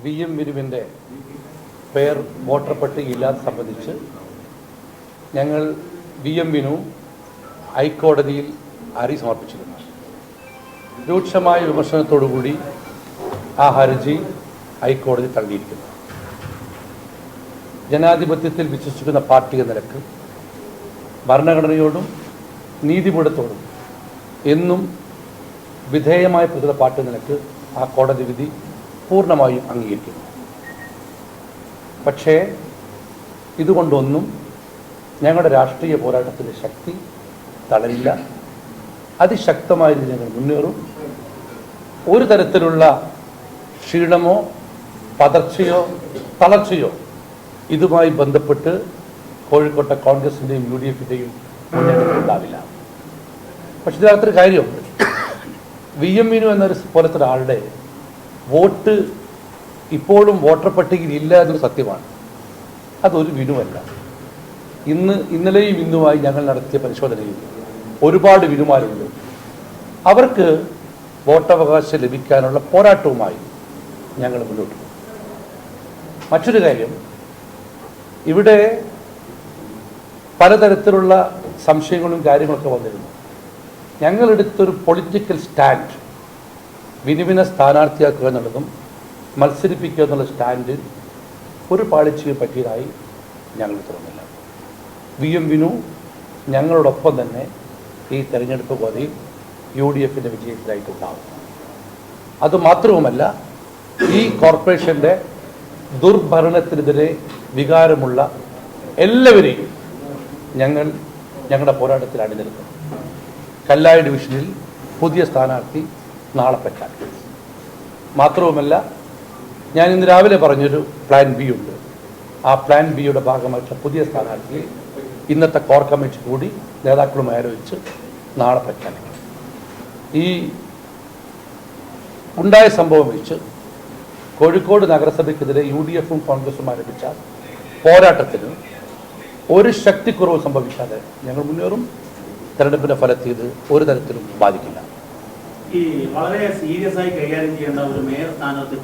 VM വിനുവിൻ്റെ പേർ voter പട്ടികയില്ലാതെ സംബന്ധിച്ച് ഞങ്ങൾ VM വിനു ഹൈക്കോടതിയിൽ ഹർജി സമർപ്പിച്ചിരുന്നു. രൂക്ഷമായ വിമർശനത്തോടുകൂടി ആ ഹർജി ഹൈക്കോടതി തള്ളിയിരിക്കുന്നു. ജനാധിപത്യത്തിൽ വിശ്വസിക്കുന്ന പാർട്ടി എന്ന നിലക്ക് ഭരണഘടനയോടും നീതിപീഠത്തോടും എന്നും വിധേയമായ പ്രതികളുടെ പാർട്ടി എന്ന നിലക്ക് ആ കോടതി വിധി പൂർണ്ണമായും അംഗീകരിക്കുന്നു. പക്ഷേ ഇതുകൊണ്ടൊന്നും ഞങ്ങളുടെ രാഷ്ട്രീയ പോരാട്ടത്തിൻ്റെ ശക്തി തളരില്ല. അതിശക്തമായ രീതിയിൽ ഞങ്ങൾ മുന്നേറും. ഒരു തരത്തിലുള്ള ക്ഷീണമോ പതർച്ചയോ തളർച്ചയോ ഇതുമായി ബന്ധപ്പെട്ട് കോഴിക്കോട്ടെ കോൺഗ്രസിൻ്റെയും UDFിൻ്റെയും മുന്നേറ്റമുണ്ടാവില്ല. പക്ഷെ ഇതിനകത്തൊരു കാര്യമുണ്ട്. VM വിനു എന്നൊരു പോലത്തെ ഒരാളുടെ വോട്ട് ഇപ്പോഴും വോട്ടർ പട്ടികയിൽ ഇല്ല എന്നൊരു സത്യമാണ്. അതൊരു വിനുവല്ല. ഇന്നലെയും ഇന്നുമായി ഞങ്ങൾ നടത്തിയ പരിശോധനയിൽ ഒരുപാട് വിനുമാരുണ്ട്. അവർക്ക് വോട്ടവകാശം ലഭിക്കാനുള്ള പോരാട്ടവുമായി ഞങ്ങൾ മുന്നോട്ട് പോകും. മറ്റൊരു കാര്യം, ഇവിടെ പലതരത്തിലുള്ള സംശയങ്ങളും കാര്യങ്ങളൊക്കെ വന്നിരുന്നു. ഞങ്ങളെടുത്തൊരു പൊളിറ്റിക്കൽ സ്റ്റാൻഡ് വിനുവിനെ സ്ഥാനാർത്ഥിയാക്കുക എന്നുള്ളതും മത്സരിപ്പിക്കുക എന്നുള്ള സ്റ്റാൻഡിൽ ഒരു പാളിച്ചയും പറ്റിയതായി ഞങ്ങൾ തോന്നുന്നില്ല. VM വിനു ഞങ്ങളോടൊപ്പം തന്നെ ഈ തെരഞ്ഞെടുപ്പ് ഗോതയിൽ UDFിൻ്റെ വിജയത്തിലായിട്ടുണ്ടാകും. അതുമാത്രവുമല്ല, ഈ കോർപ്പറേഷൻ്റെ ദുർഭരണത്തിനെതിരെ വികാരമുള്ള എല്ലാവരെയും ഞങ്ങളുടെ പോരാട്ടത്തിൽ അണിനിരക്കും. കല്ലായി ഡിവിഷനിൽ പുതിയ സ്ഥാനാർത്ഥി നാളെ പ്രഖ്യാപിക്കും. മാത്രവുമല്ല, ഞാൻ ഇന്ന് രാവിലെ പറഞ്ഞൊരു പ്ലാൻ B ഉണ്ട്. ആ പ്ലാൻ Bയുടെ ഭാഗമായിട്ടുള്ള പുതിയ സ്ഥാനാർത്ഥിയെ ഇന്നത്തെ കോർ കമ്മിറ്റി കൂടി നേതാക്കളുമായി ആലോചിച്ച് നാളെ പ്രഖ്യാപിക്കും. ഈ ഉണ്ടായ സംഭവം വെച്ച് കോഴിക്കോട് നഗരസഭയ്ക്കെതിരെ UDFും കോൺഗ്രസും ആരംഭിച്ച പോരാട്ടത്തിന് ഒരു ശക്തിക്കുറവ് സംഭവിക്കാതെ ഞങ്ങൾ മുന്നേറും. തെരഞ്ഞെടുപ്പിന്റെ ഫലത്തിൽ ഇത് ഒരു തരത്തിലും ബാധിക്കില്ല. ഈ വളരെ സീരിയസ് ആയി കൈകാര്യം ചെയ്യേണ്ട ഒരു മേയർ സ്ഥാനാർത്ഥി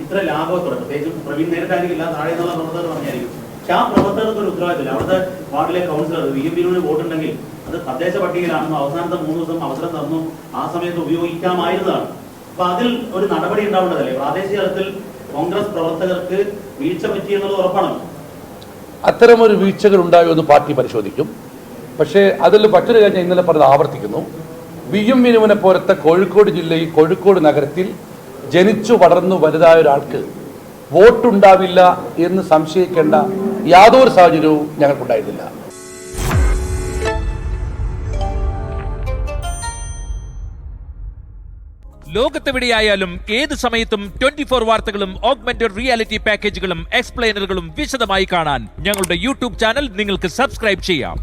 ഇത്ര ലാഭത്തോടെ, പ്രത്യേകിച്ചും പ്രവീൺ നേരിട്ടായിരിക്കില്ല, താഴെ നിന്നുള്ള പ്രവർത്തകർ പറഞ്ഞായിരിക്കും. പക്ഷെ ആ പ്രവർത്തകർക്ക് ഒരു ഉത്തരവാദിത്തമില്ല. അവിടുത്തെ വാർഡിലെ കൗൺസിലർ VM വിനുവിന് വോട്ടുണ്ടെങ്കിൽ അത് തദ്ദേശ പട്ടികയിലാണെന്നും അവസാനത്തെ 3 ദിവസം അവസരം തന്നു ആ സമയത്ത് ഉപയോഗിക്കാമായിരുന്നതാണ്. അപ്പൊ അതിൽ ഒരു നടപടി ഉണ്ടാവേണ്ടതല്ലേ? പ്രാദേശിക തലത്തിൽ കോൺഗ്രസ് പ്രവർത്തകർക്ക് വീഴ്ച പറ്റിയെന്നുള്ളത് ഉറപ്പാണല്ലോ. അത്തരമൊരു വീഴ്ചകൾ ഉണ്ടായോ എന്ന് പാർട്ടി പരിശോധിക്കും. പക്ഷേ അതിൽ മറ്റൊരു കാര്യം ഇന്നലെ പറഞ്ഞത് ആവർത്തിക്കുന്നു. VM വിനുവിനെ പോലത്തെ കോഴിക്കോട് ജില്ലയിൽ കോഴിക്കോട് നഗരത്തിൽ ജനിച്ചു വളർന്നു വലുതായ ഒരാൾക്ക് വോട്ടുണ്ടാവില്ല എന്ന് സംശയിക്കേണ്ട യാതൊരു സാഹചര്യവും ഞങ്ങൾക്കുണ്ടായിരുന്നില്ല. ലോകത്തെവിടെയായാലും ഏത് സമയത്തും 24 വാർത്തകളും ഓഗ്മെന്റഡ് റിയാലിറ്റി പാക്കേജുകളും എക്സ്പ്ലെയിനറുകളും വിശദമായി കാണാൻ ഞങ്ങളുടെ YouTube ചാനൽ നിങ്ങൾക്ക് സബ്സ്ക്രൈബ് ചെയ്യാം.